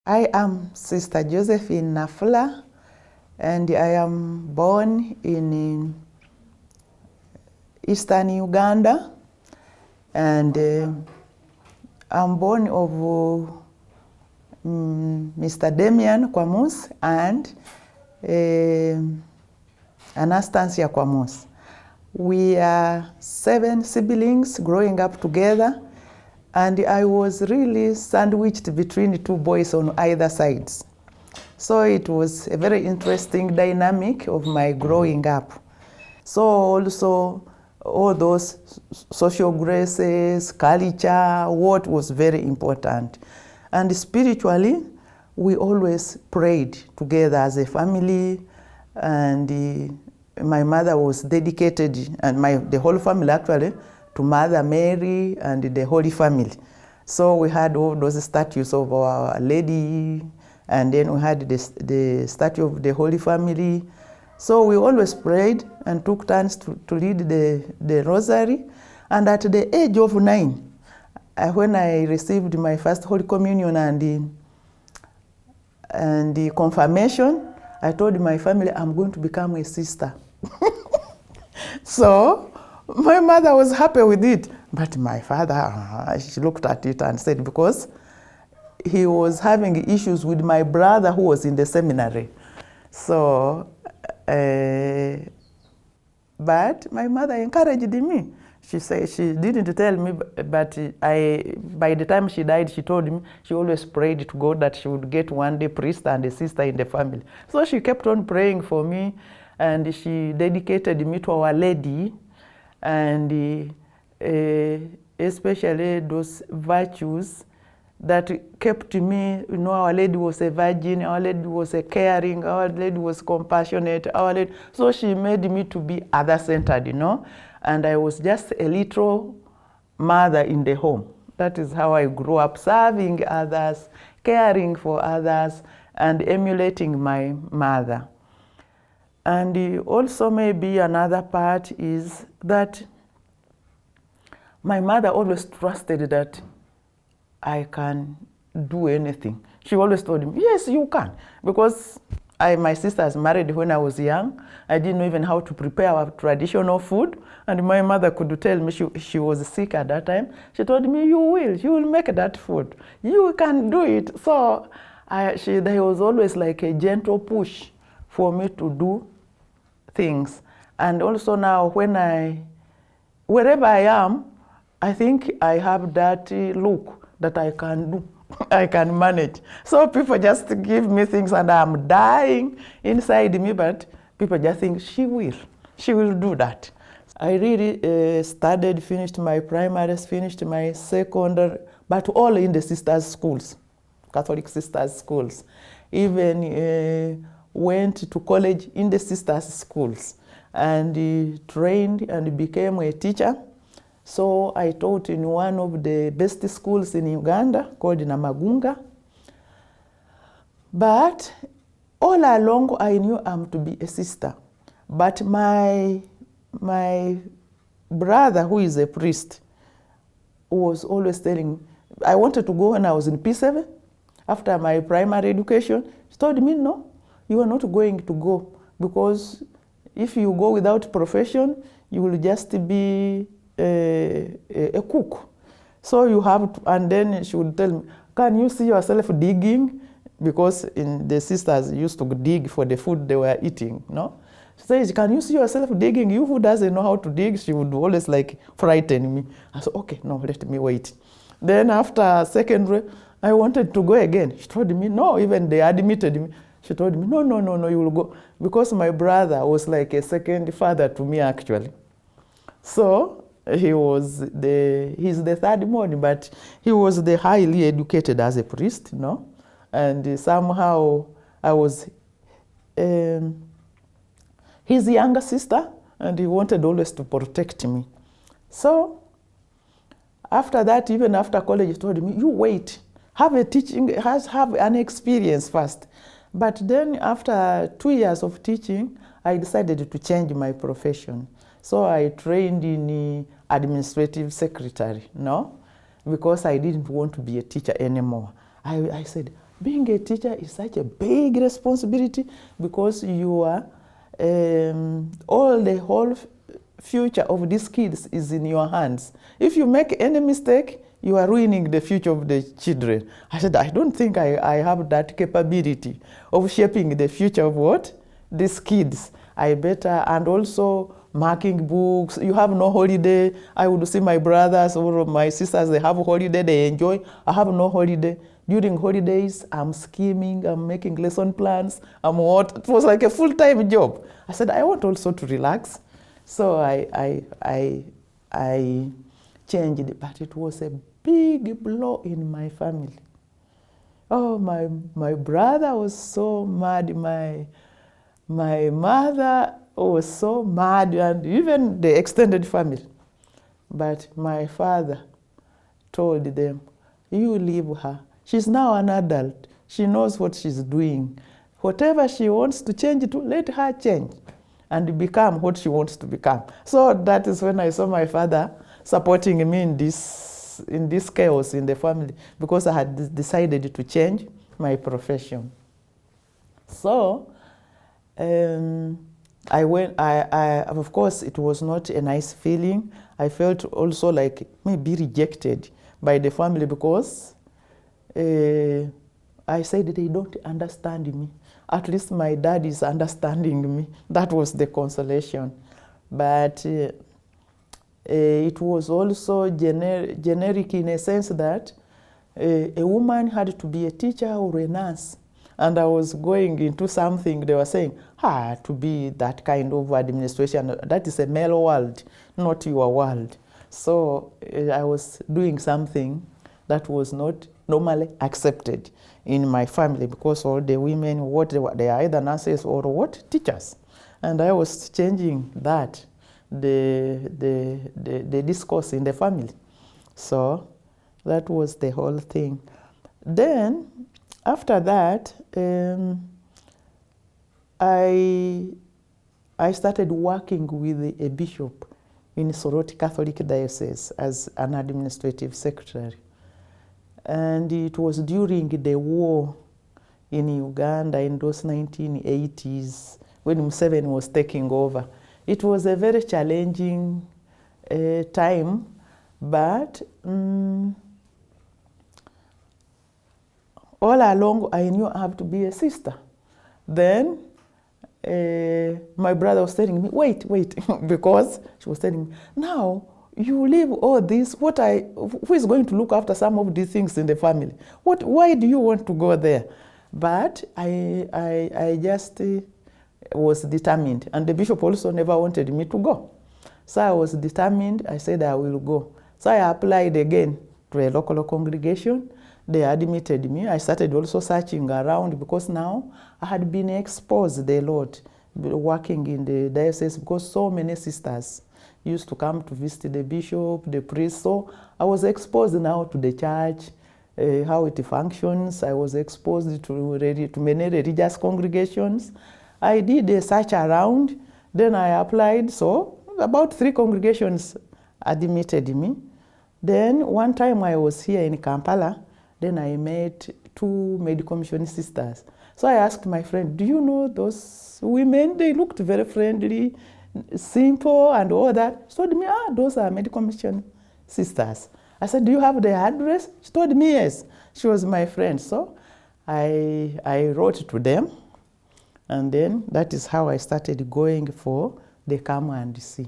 I am Sister Josephine Nafula, and I am born in Eastern Uganda, and I'm born of Mr. Damian Kwamus and Anastasia Kwamus. We are 7 siblings growing up together, and I was really sandwiched between 2 boys on either sides. So it was a very interesting dynamic of my growing up. So also all those social graces, culture, what was very important. And spiritually, we always prayed together as a family, and my mother was dedicated, and the whole family actually, to Mother Mary and the Holy Family. So we had all those statues of Our Lady, and then we had the statue of the Holy Family. So we always prayed and took turns to lead the rosary. And at the age of 9, when I received my first Holy Communion and the confirmation, I told my family I'm going to become a sister. So my mother was happy with it, but my father, she looked at it and said, because he was having issues with my brother who was in the seminary. So, but my mother encouraged me. She said she didn't tell me, but by the time she died, she told me she always prayed to God that she would get one day priest and a sister in the family. So she kept on praying for me, and she dedicated me to Our Lady, and especially those virtues that kept me. You know, Our Lady was a virgin, Our Lady was a caring, Our Lady was compassionate, Our Lady. So she made me to be other-centered, you know, and I was just a little mother in the home. That is how I grew up, serving others, caring for others, and emulating my mother. And also maybe another part is that my mother always trusted that I can do anything. She always told me, yes, you can. Because my sisters married when I was young. I didn't know even how to prepare our traditional food. And my mother could tell me, she was sick at that time. She told me, you will make that food. You can do it. So there was always like a gentle push for me to do things. And also now wherever I am, I think I have that look that I can do, I can manage. So people just give me things and I'm dying inside me, but people just think she will do that. I really finished my primaries, finished my secondary, but all in the sisters' schools, Catholic sisters' schools. Even went to college in the sisters' schools, and trained and became a teacher. So I taught in one of the best schools in Uganda called Namagunga. But all along I knew I'm to be a sister. But my brother, who is a priest, was always telling me, I wanted to go when I was in P7, after my primary education. He told me, no, you are not going to go, because if you go without profession, you will just be a cook. So you have to, and then she would tell me, can you see yourself digging? Because in the sisters used to dig for the food they were eating, no? She says, can you see yourself digging? You who doesn't know how to dig, she would always like frighten me. I said, okay, no, let me wait. Then after secondary, I wanted to go again. She told me, no, even they admitted me. She told me, no, you will go. Because my brother was like a second father to me, actually. So he's the third born, but he was the highly educated as a priest, no? And somehow I was his younger sister, and he wanted always to protect me. So after that, even after college, he told me, you wait, have an experience first. But then after 2 years of teaching, I decided to change my profession. So I trained in administrative secretary, no? Because I didn't want to be a teacher anymore. I said, being a teacher is such a big responsibility because you are, the whole future of these kids is in your hands. If you make any mistake, you are ruining the future of the children. I said, I don't think I have that capability of shaping the future of what? These kids. I better, and also marking books. You have no holiday. I would see my brothers or my sisters, they have a holiday, they enjoy. I have no holiday. During holidays, I'm scheming, I'm making lesson plans, I'm what? It was like a full-time job. I said, I want also to relax. So I changed, but it was a big blow in my family. Oh, my brother was so mad, my mother was so mad, and even the extended family. But my father told them, you leave her. She's now an adult. She knows what she's doing. Whatever she wants to change to, let her change and become what she wants to become. So that is when I saw my father supporting me in this chaos in the family, because I had decided to change my profession. So I went, of course, it was not a nice feeling. I felt also like maybe rejected by the family because I said they don't understand me. At least my dad is understanding me. That was the consolation. But it was also generic in a sense that a woman had to be a teacher or a nurse. And I was going into something, they were saying, to be that kind of administration, that is a male world, not your world. So I was doing something that was not normally accepted in my family, because all the women, they are either nurses or what? Teachers. And I was changing that, the discourse in the family. So that was the whole thing. Then, after that, I started working with a bishop in Soroti Catholic Diocese as an administrative secretary. And it was during the war in Uganda in those 1980s when Museveni was taking over. It was a very challenging time, but all along I knew I have to be a sister. Then my brother was telling me, wait, because she was telling me, now you leave all this, who is going to look after some of these things in the family? Why do you want to go there? But I just was determined, and the bishop also never wanted me to go. So I was determined, I said I will go. So I applied again to a local congregation. They admitted me. I started also searching around because now I had been exposed a lot working in the diocese, because so many sisters used to come to visit the bishop, the priest. So I was exposed now to the church, how it functions. I was exposed to many religious congregations. I did a search around, then I applied. So about 3 congregations admitted me. Then one time I was here in Kampala, then I met 2 medical mission sisters. So I asked my friend, do you know those women? They looked very friendly, simple and all that. She told me, those are medical mission sisters. I said, do you have their address? She told me yes. She was my friend. So I wrote to them, and then that is how I started going for the Come and See.